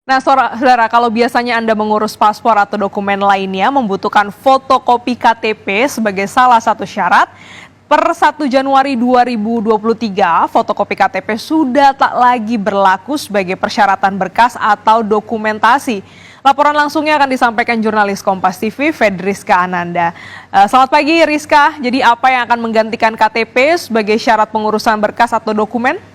Nah, saudara, kalau biasanya Anda mengurus paspor atau dokumen lainnya membutuhkan fotokopi KTP sebagai salah satu syarat, per 1 Januari 2023, fotokopi KTP sudah tak lagi berlaku sebagai persyaratan berkas atau dokumentasi. Laporan langsungnya akan disampaikan jurnalis Kompas TV, Fedriska Ananda. Selamat pagi, Rizka. Jadi apa yang akan menggantikan KTP sebagai syarat pengurusan berkas atau dokumen?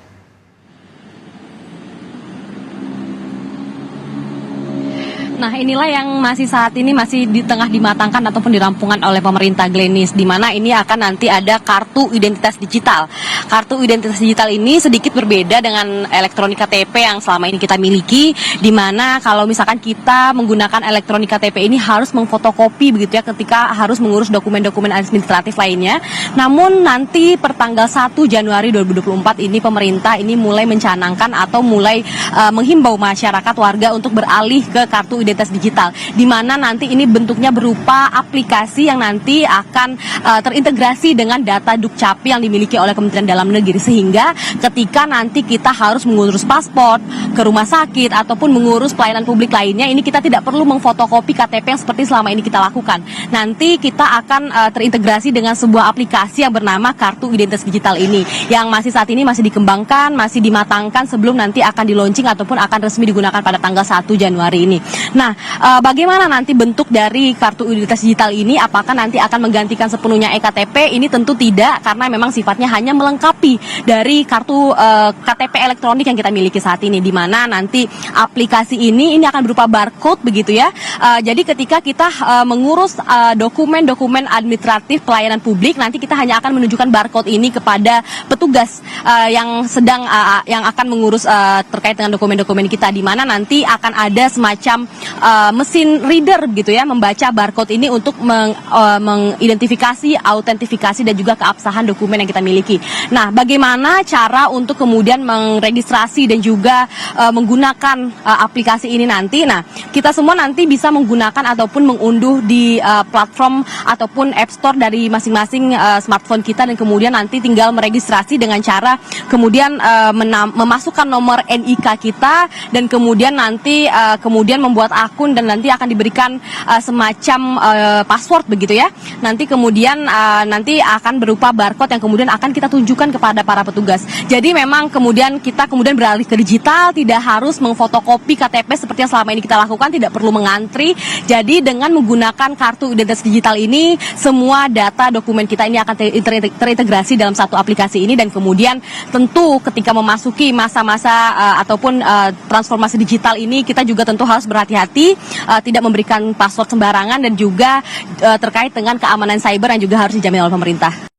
Nah, inilah yang saat ini masih di tengah dimatangkan ataupun dirampungkan oleh pemerintah, Glenis, di mana ini akan nanti ada kartu identitas digital. Kartu identitas digital ini sedikit berbeda dengan elektronik KTP yang selama ini kita miliki, di mana kalau misalkan kita menggunakan elektronik KTP ini harus memfotokopi begitu ya ketika harus mengurus dokumen-dokumen administratif lainnya. Namun nanti per tanggal 1 Januari 2024 ini pemerintah ini mulai mencanangkan atau mulai menghimbau masyarakat warga untuk beralih ke kartu identitas digital, di mana nanti ini bentuknya berupa aplikasi yang nanti akan terintegrasi dengan data Dukcapil yang dimiliki oleh Kementerian Dalam Negeri, sehingga ketika nanti kita harus mengurus paspor ke rumah sakit ataupun mengurus pelayanan publik lainnya, ini kita tidak perlu memfotokopi KTP yang seperti selama ini kita lakukan. Nanti kita akan terintegrasi dengan sebuah aplikasi yang bernama kartu identitas digital ini, yang saat ini masih dikembangkan, masih dimatangkan sebelum nanti akan di-launching ataupun akan resmi digunakan pada tanggal 1 Januari ini. Nah, bagaimana nanti bentuk dari kartu identitas digital ini? Apakah nanti akan menggantikan sepenuhnya eKTP? Ini tentu tidak, karena memang sifatnya hanya melengkapi dari kartu KTP elektronik yang kita miliki saat ini, di mana nanti aplikasi ini akan berupa barcode begitu ya. Jadi ketika kita mengurus dokumen-dokumen administratif pelayanan publik, nanti kita hanya akan menunjukkan barcode ini kepada petugas yang yang akan mengurus terkait dengan dokumen-dokumen kita, di mana nanti akan ada semacam mesin reader gitu ya, membaca barcode ini untuk mengidentifikasi, autentifikasi dan juga keabsahan dokumen yang kita miliki. Nah, bagaimana cara untuk kemudian meregistrasi dan juga menggunakan aplikasi ini nanti? Nah, kita semua nanti bisa menggunakan ataupun mengunduh di platform ataupun App Store dari masing-masing smartphone kita, dan kemudian nanti tinggal meregistrasi dengan cara kemudian memasukkan nomor NIK kita, dan kemudian nanti kemudian membuat akun, dan nanti akan diberikan semacam password begitu ya. Nanti kemudian nanti akan berupa barcode yang kemudian akan kita tunjukkan kepada para petugas. Jadi memang kemudian kita beralih ke digital, tidak harus memfotokopi KTP seperti yang selama ini kita lakukan, tidak perlu mengantri. Jadi dengan menggunakan kartu identitas digital ini, semua data dokumen kita ini akan terintegrasi dalam satu aplikasi ini, dan kemudian tentu ketika memasuki masa-masa ataupun transformasi digital ini, kita juga tentu harus berhati-hati, tidak memberikan password sembarangan, dan juga terkait dengan keamanan cyber yang juga harus dijamin oleh pemerintah.